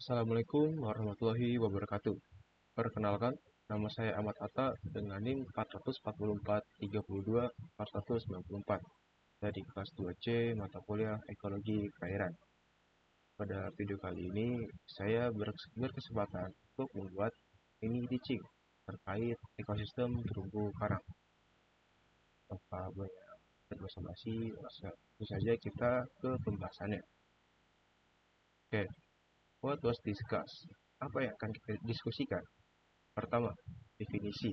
Assalamualaikum warahmatullahi wabarakatuh. Perkenalkan, nama saya Ahmad Atta dengan NIM 444 32 494 dari kelas 2C mata kuliah Ekologi Perairan. Pada video kali ini, saya berkesempatan untuk membuat mini teaching terkait ekosistem terumbu karang. Tanpa banyak berbasa-basi, langsung saja kita ke pembahasannya. Oke, what was discussed? Apa yang akan kita diskusikan? Pertama, definisi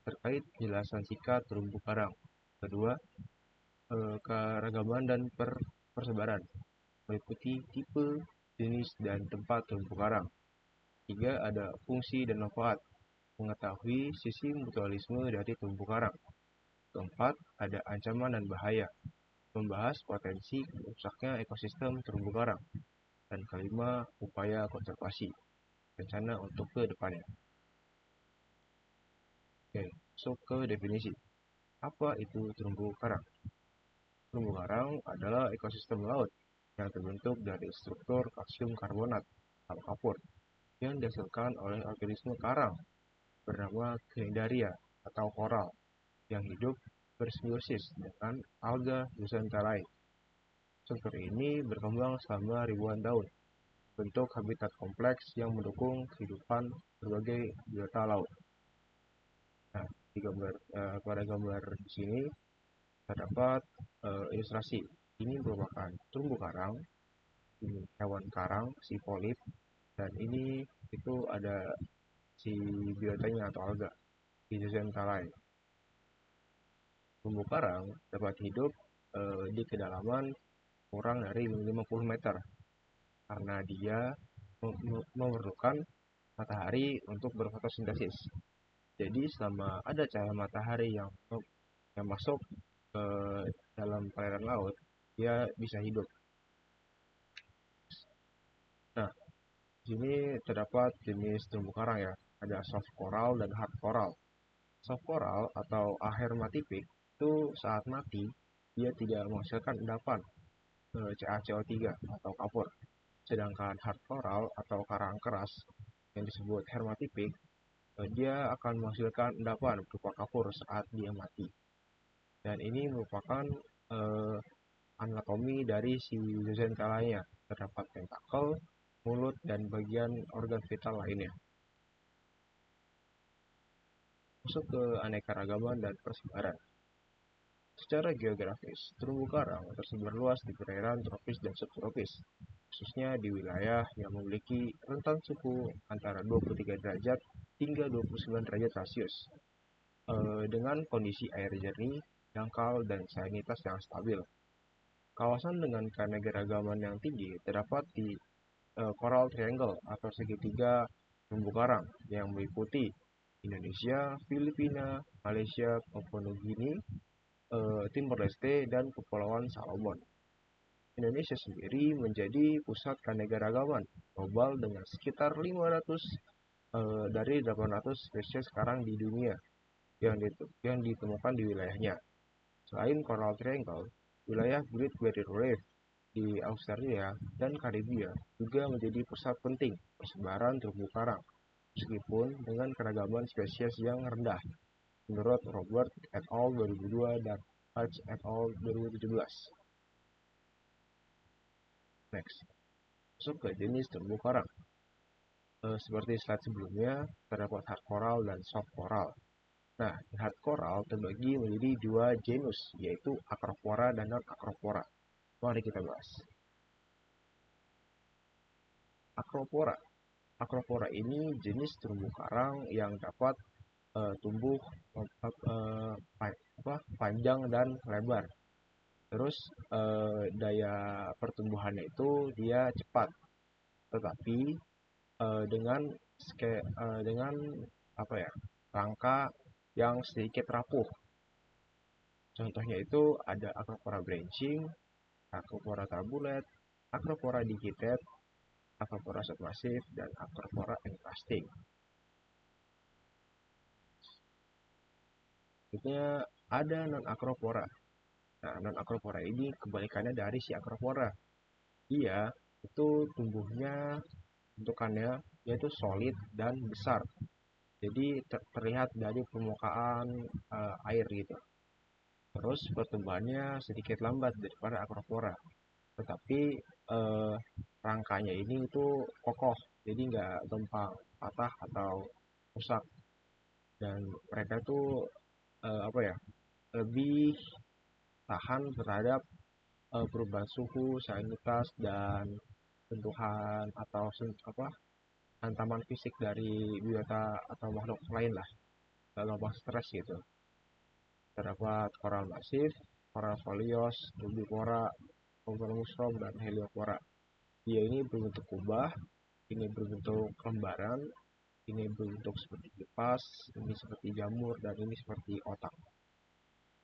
terkait penjelasan singkat terumbu karang. Kedua, keragaman dan persebaran meliputi tipe, jenis, dan tempat terumbu karang. Tiga, ada fungsi dan manfaat mengetahui sisi mutualisme dari terumbu karang. Keempat, ada ancaman dan bahaya membahas potensi rusaknya ekosistem terumbu karang. Dan kelima, upaya konservasi rencana untuk ke depannya. Oke, masuk ke definisi. Apa itu terumbu karang? Terumbu karang adalah ekosistem laut yang terbentuk dari struktur kalsium karbonat atau kapur yang dihasilkan oleh organisme karang bernama Cnidaria atau koral yang hidup bersimbiosis dengan alga zooxanthellae. Struktur ini berkembang selama ribuan tahun, bentuk habitat kompleks yang mendukung kehidupan berbagai biota laut. Nah, pada gambar di sini terdapat ilustrasi. Ini merupakan terumbu karang, ini hewan karang, si polip, dan ini itu ada si biotanya atau alga, si zooxanthellae. Terumbu karang dapat hidup di kedalaman kurang dari 50 meter karena dia memerlukan matahari untuk berfotosintesis. Jadi selama ada cahaya matahari yang masuk ke dalam perairan laut, dia bisa hidup. Nah, di sini terdapat jenis terumbu karang ya. Ada soft coral dan hard coral. Soft coral atau ahermatipik itu saat mati dia tidak menghasilkan endapan CaCO3 atau kapur. Sedangkan hard coral atau karang keras yang disebut hermatipik dia akan menghasilkan endapan berupa kapur saat dia mati. Dan ini merupakan eh, anatomi dari si zooxanthellae-nya. Terdapat tentakel, mulut, dan bagian organ vital lainnya. Masuk ke aneka ragaman dan persebaran. Secara geografis, terumbu karang tersebar luas di perairan tropis dan subtropis, khususnya di wilayah yang memiliki rentan suhu antara 23 derajat hingga 29 derajat Celcius, dengan kondisi air jernih, dangkal, dan salinitas yang stabil. Kawasan dengan keanekaragaman yang tinggi terdapat di Coral Triangle atau segitiga terumbu karang yang meliputi Indonesia, Filipina, Malaysia, Papua Nugini, Timor Leste, dan Kepulauan Salomon. Indonesia sendiri menjadi pusat keanekaragaman global dengan sekitar 500 dari 800 spesies karang di dunia yang ditemukan di wilayahnya. Selain Coral Triangle, wilayah Great Barrier Reef di Australia dan Karibia juga menjadi pusat penting persebaran terumbu karang, meskipun dengan keragaman spesies yang rendah, menurut Robert et al. 2002 dan Hatch et al. 2017. Next, masuk ke jenis terumbu karang. Seperti slide sebelumnya, terdapat hard coral dan soft coral. Nah, hard coral terbagi menjadi dua genus, yaitu Acropora dan non-Acropora. Mari kita bahas. Acropora. Acropora ini jenis terumbu karang yang dapat tumbuh panjang dan lebar. Terus daya pertumbuhannya itu dia cepat, tetapi dengan apa ya rangka yang sedikit rapuh. Contohnya itu ada Acropora branching, Acropora tabulet, Acropora digitata, Acropora submassive, dan Acropora encrusting. Selanjutnya ada non-Acropora. Nah, non-Acropora ini kebalikannya dari si Acropora. Dia itu tumbuhnya bentukannya yaitu solid dan besar. Jadi terlihat dari permukaan air gitu. Terus pertumbuhannya sedikit lambat daripada acropora, tetapi eh, rangkanya ini itu kokoh, jadi nggak gampang patah atau rusak. Dan mereka tuh apa ya, lebih tahan terhadap perubahan suhu, salinitas, dan sentuhan atau apa hantaman fisik dari biota atau makhluk lain lah, nggak gampang stres gitu. Terdapat koral masif, koral folios, rubicora, Cover mushroom, dan heliopora. Dia ini berbentuk kubah, ini berbentuk lembaran, ini berbentuk seperti kipas, ini seperti jamur, dan ini seperti otak.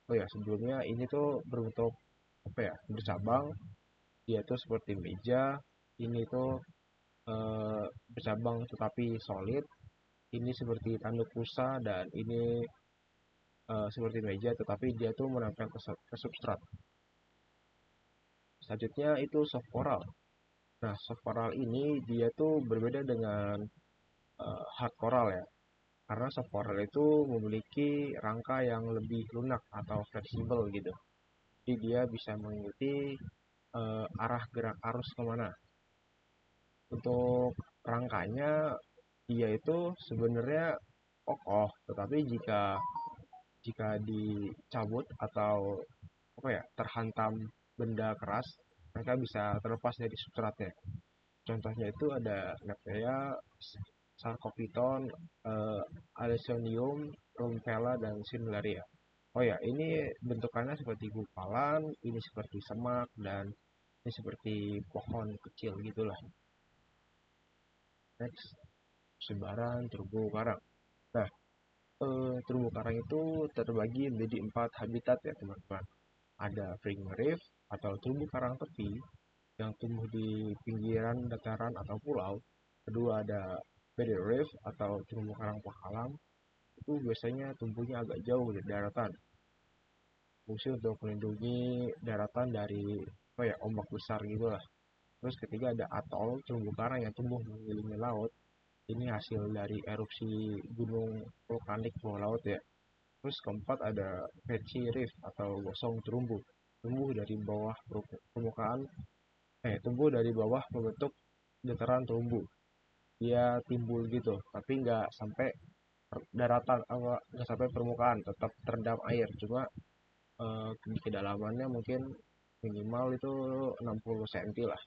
Oh ya, sebelumnya ini tuh berbentuk apa ya, bercabang. Dia tuh seperti meja, ini tuh eh, bercabang tetapi solid. Ini seperti tanduk rusa dan ini seperti meja tetapi dia tuh menempel ke substrat. Selanjutnya itu soft coral. Nah, soft coral ini dia tuh berbeda dengan hard coral ya. Karena soft coral itu memiliki rangka yang lebih lunak atau fleksibel gitu. Jadi dia bisa mengikuti arah gerak arus kemana. Untuk rangkanya dia itu sebenarnya kokoh, tetapi jika jika dicabut atau apa ya terhantam benda keras, mereka bisa terlepas dari substratnya. Contohnya itu ada Neptenia, Sarcophyton, Alexonium, Rumpela, dan Similaria. Oh ya, ini bentukannya seperti gumpalan, ini seperti semak, dan ini seperti pohon kecil gitulah. Next, sebaran terumbu karang. Nah, terumbu karang itu terbagi menjadi 4 habitat ya teman-teman. Ada Fring Reef atau terumbu karang tepi yang tumbuh di pinggiran dataran atau pulau. Kedua ada Barrier Reef atau terumbu karang pangkalan, itu biasanya tumbuhnya agak jauh dari daratan, fungsi untuk melindungi daratan dari apa ya ombak besar gitu lah. Terus ketiga ada atol terumbu karang yang tumbuh mengelilingi laut. Ini hasil dari erupsi gunung vulkanik bawah laut ya. Terus keempat ada Patchy Reef atau gosong terumbu, tumbuh dari bawah permukaan tumbuh dari bawah membentuk dataran terumbu. Dia timbul gitu, tapi nggak sampai daratan, nggak sampai permukaan, tetap terendam air. Cuma di kedalamannya mungkin minimal itu 60 cm lah.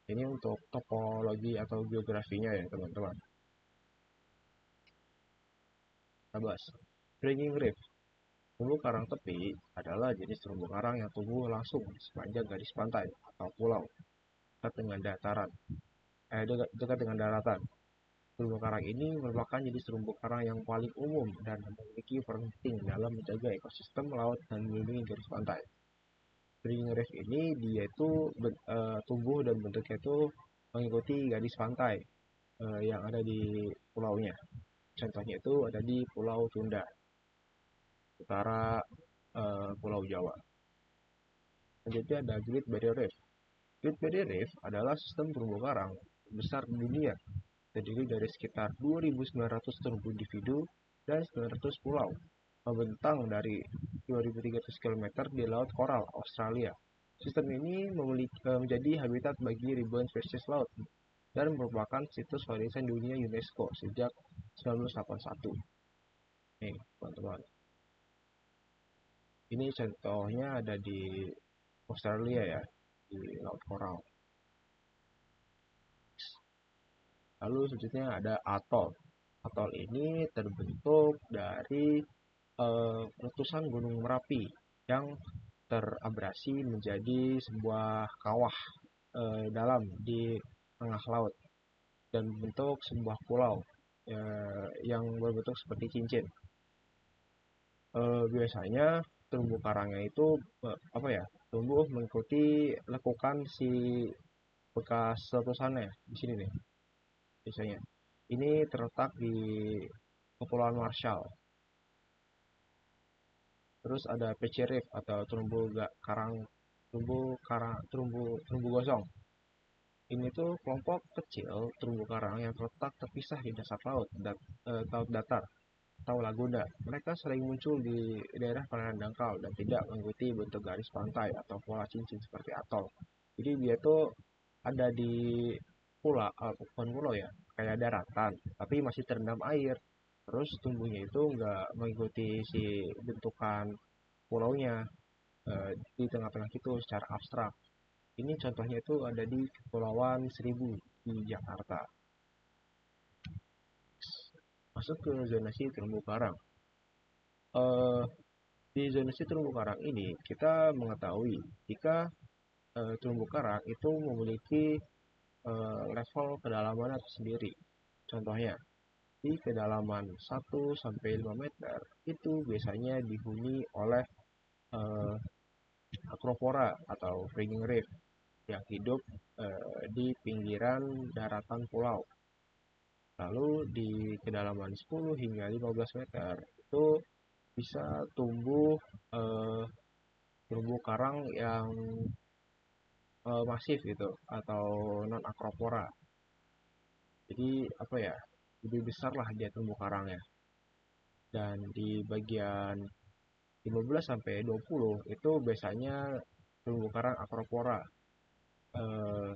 Ini untuk topologi atau geografinya ya teman-teman. Kita bahas. Springing Reef. Terumbu karang tepi adalah jenis terumbu karang yang tumbuh langsung di sepanjang garis pantai atau pulau dekat dengan dekat dengan daratan. Terumbu karang ini merupakan jenis terumbu karang yang paling umum dan memiliki peran penting dalam menjaga ekosistem laut dan melindungi garis pantai. Spring Reef ini dia itu tumbuh dan bentuknya itu mengikuti garis pantai yang ada di pulaunya. Contohnya itu ada di Pulau Tunda, utara Pulau Jawa. Selanjutnya ada Great Barrier Reef. Great Barrier Reef adalah sistem terumbu karang besar di dunia, terdiri dari sekitar 2.900 terumbu individu dan 900 pulau, membentang dari 2.300 km di Laut Koral, Australia. Sistem ini menjadi habitat bagi ribuan spesies laut dan merupakan situs warisan dunia UNESCO sejak 1981. Nih, teman-teman. Ini contohnya ada di Australia ya, di Laut Koral. Lalu selanjutnya ada atol. Atol ini terbentuk dari letusan Gunung Merapi yang terabrasi menjadi sebuah kawah dalam di tengah laut dan bentuk sebuah pulau yang berbentuk seperti cincin. Biasanya terumbu karangnya itu apa ya, tumbuh mengikuti lekukan si bekas letusannya di sini nih biasanya. Ini terletak di Kepulauan Marshall. Terus ada Patchy Reef atau terumbu karang terumbu gosong. Ini tuh kelompok kecil terumbu karang yang terletak terpisah di dasar laut, laut datar atau laguna. Mereka sering muncul di daerah perairan dangkal dan tidak mengikuti bentuk garis pantai atau pola cincin seperti atol. Jadi dia tuh ada di pulau, bukan pulau ya, kayak daratan, tapi masih terendam air. Terus tumbuhnya itu nggak mengikuti si bentukan pulaunya, di tengah-tengah itu secara abstrak. Ini contohnya itu ada di Kepulauan Seribu di Jakarta. Masuk ke zonasi terumbu karang. Eh, di zonasi terumbu karang ini kita mengetahui jika terumbu karang itu memiliki level kedalaman tersendiri. Contohnya, di kedalaman 1 sampai 5 meter itu biasanya dihuni oleh eh, acropora atau fringing reef yang hidup di pinggiran daratan pulau. Lalu di kedalaman 10 hingga 15 meter itu bisa tumbuh eh, terumbu karang yang masif gitu atau non acropora. Jadi apa ya? Lebih besar lah dia terumbu karangnya. Dan di bagian 15 sampai 20 itu biasanya terumbu karang acropora. Eh,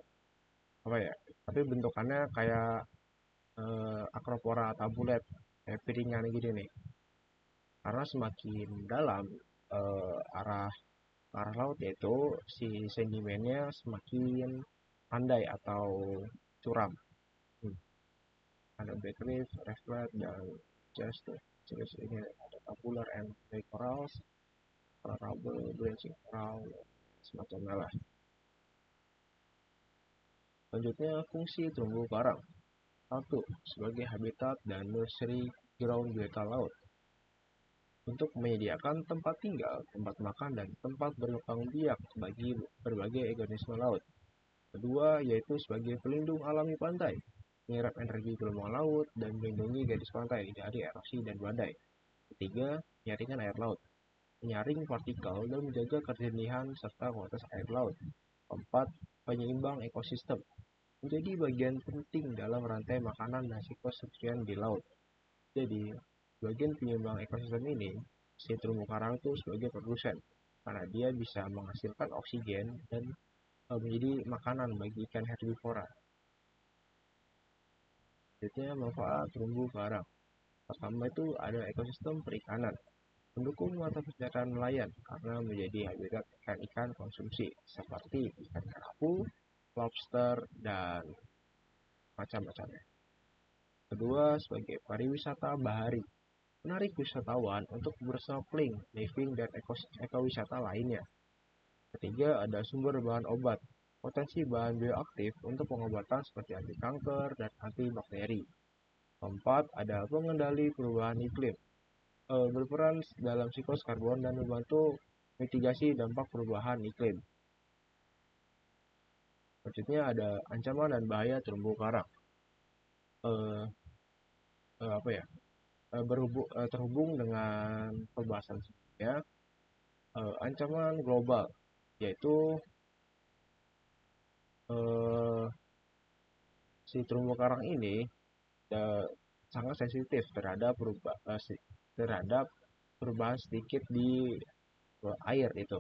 apa ya? Tapi bentukannya kayak acropora tabulet, kayak piringan gini nih. Karena semakin dalam arah arah laut yaitu si sedimennya semakin pandai atau curam. Hmm. Ada back reef, reflect, dan just jenis ini ada tabular and clay corals, rubber, branching coral, semacamnya lah. Selanjutnya fungsi terumbu karang. Satu, sebagai habitat dan nursery ground biota laut. Untuk menyediakan tempat tinggal, tempat makan, dan tempat berkembang biak bagi berbagai organisme laut. Kedua, yaitu sebagai pelindung alami pantai, menyerap energi gelombang laut, dan melindungi garis pantai dari erosi dan badai. Ketiga, penyaringan air laut, menyaring partikel dan menjaga kejernihan serta kualitas air laut. Keempat, penyeimbang ekosistem, menjadi bagian penting dalam rantai makanan dan siklus nutrien di laut. Jadi, bagian penyeimbang ekosistem ini, si terumbu karang itu sebagai produsen, karena dia bisa menghasilkan oksigen dan menjadi makanan bagi ikan herbivora. Selanjutnya, manfaat terumbu karang. Pertama itu ada ekosistem perikanan, mendukung mata pencarian nelayan karena menjadi habitat ikan-ikan konsumsi seperti ikan kerapu, lobster, dan macam-macamnya. Kedua, sebagai pariwisata bahari, menarik wisatawan untuk bersnorkeling, diving, dan ekowisata lainnya. Ketiga, ada sumber bahan obat, potensi bahan bioaktif untuk pengobatan seperti anti kanker dan antibakteri. Keempat, ada pengendali perubahan iklim, berperan dalam siklus karbon dan membantu mitigasi dampak perubahan iklim. Selanjutnya ada ancaman dan bahaya terumbu karang. Eh, apa ya? Terhubung dengan pembahasan sebelumnya, ancaman global yaitu eh, si terumbu karang ini eh, sangat sensitif terhadap perubahan sedikit di air itu.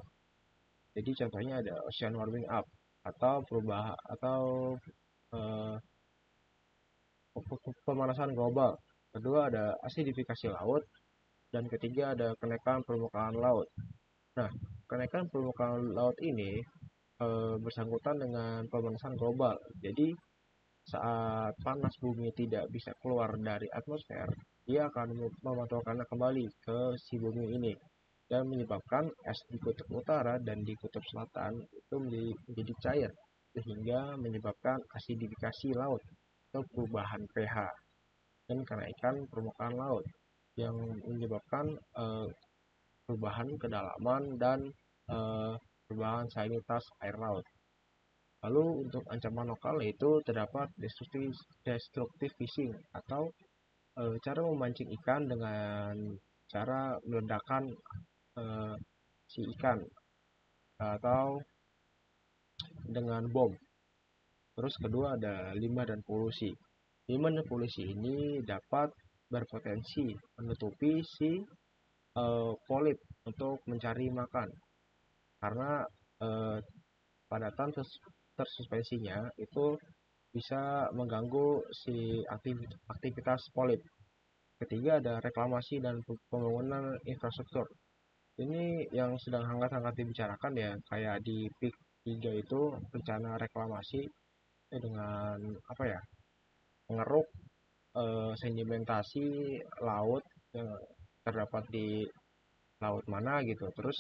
Jadi contohnya ada ocean warming up atau perubahan atau eh, pemanasan global. Kedua ada asidifikasi laut dan ketiga ada kenaikan permukaan laut. Nah, kenaikan permukaan laut ini bersangkutan dengan pemanasan global. Jadi saat panas bumi tidak bisa keluar dari atmosfer, dia akan memantulkannya kembali ke si bumi ini dan menyebabkan es di kutub utara dan di kutub selatan itu menjadi cair sehingga menyebabkan asidifikasi laut atau perubahan pH dan kenaikan permukaan laut yang menyebabkan perubahan kedalaman dan perubahan salinitas air laut. Lalu untuk ancaman lokal yaitu terdapat destructive fishing atau cara memancing ikan dengan cara meledakkan eh, si ikan atau dengan bom. Terus kedua ada limbah dan polusi. Limbah dan polusi ini dapat berpotensi menutupi si polip untuk mencari makan karena eh, padatan tersuspensinya itu bisa mengganggu si aktivitas polip. Ketiga ada reklamasi dan pembangunan infrastruktur. Ini yang sedang hangat-hangat dibicarakan ya, kayak di PIK 3 itu rencana reklamasi dengan apa ya, mengeruk sedimentasi laut yang terdapat di laut mana gitu. Terus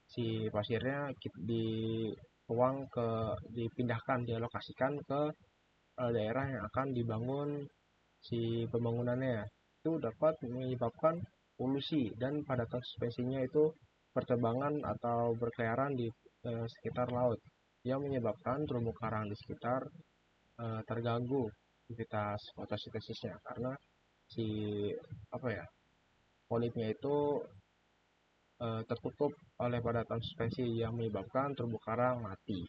si pasirnya dituang dipindahkan, dialokasikan ke daerah yang akan dibangun si pembangunannya. Itu dapat menyebabkan polusi dan padatan spesiesnya itu berterbangan atau berkeliaran di sekitar laut yang menyebabkan terumbu karang di sekitar terganggu aktivitas fotosintesisnya karena si apa ya, polipnya itu tertutup oleh padatan suspensi yang menyebabkan terumbu karang mati.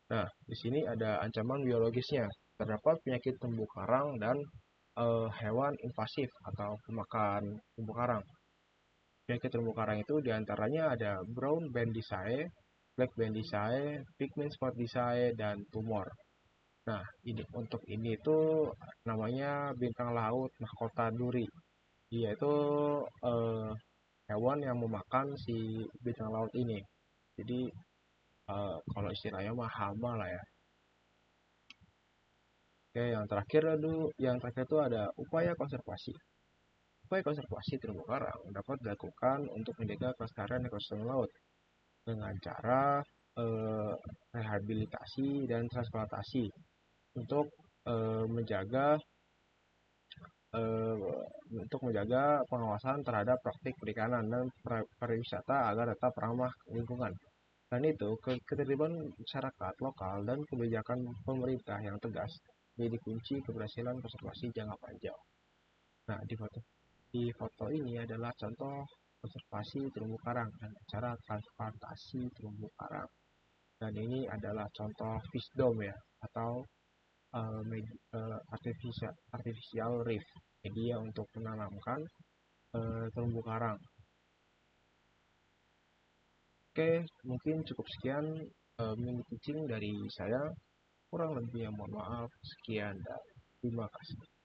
Nah, di sini ada ancaman biologisnya. Terdapat penyakit terumbu karang dan hewan invasif atau pemakan terumbu karang. Penyakit terumbu karang itu diantaranya ada brown bandisae, black bandisae, pigment spot disae, dan tumor. Nah, untuk ini itu namanya bintang laut mahkota duri. Dia itu eh, hewan yang memakan si bintang laut ini. Jadi kalau istilahnya mah hama lah ya. Oke, yang terakhir itu ada upaya konservasi. Upaya konservasi terumbu karang dapat dilakukan untuk menjaga kelestarian ekosistem laut dengan cara eh, rehabilitasi dan transplantasi untuk menjaga eh, pengawasan terhadap praktik perikanan dan pariwisata agar tetap ramah lingkungan. Dan itu keterlibatan masyarakat lokal dan kebijakan pemerintah yang tegas jadi kunci keberhasilan konservasi jangka panjang. Nah, di foto ini adalah contoh konservasi terumbu karang dan cara transplantasi terumbu karang. Dan ini adalah contoh wisdom ya, atau artificial reef, media untuk menanamkan terumbu karang. Oke, mungkin cukup sekian mini teaching dari saya. Kurang lebih yang mohon maaf. Sekian dan terima kasih.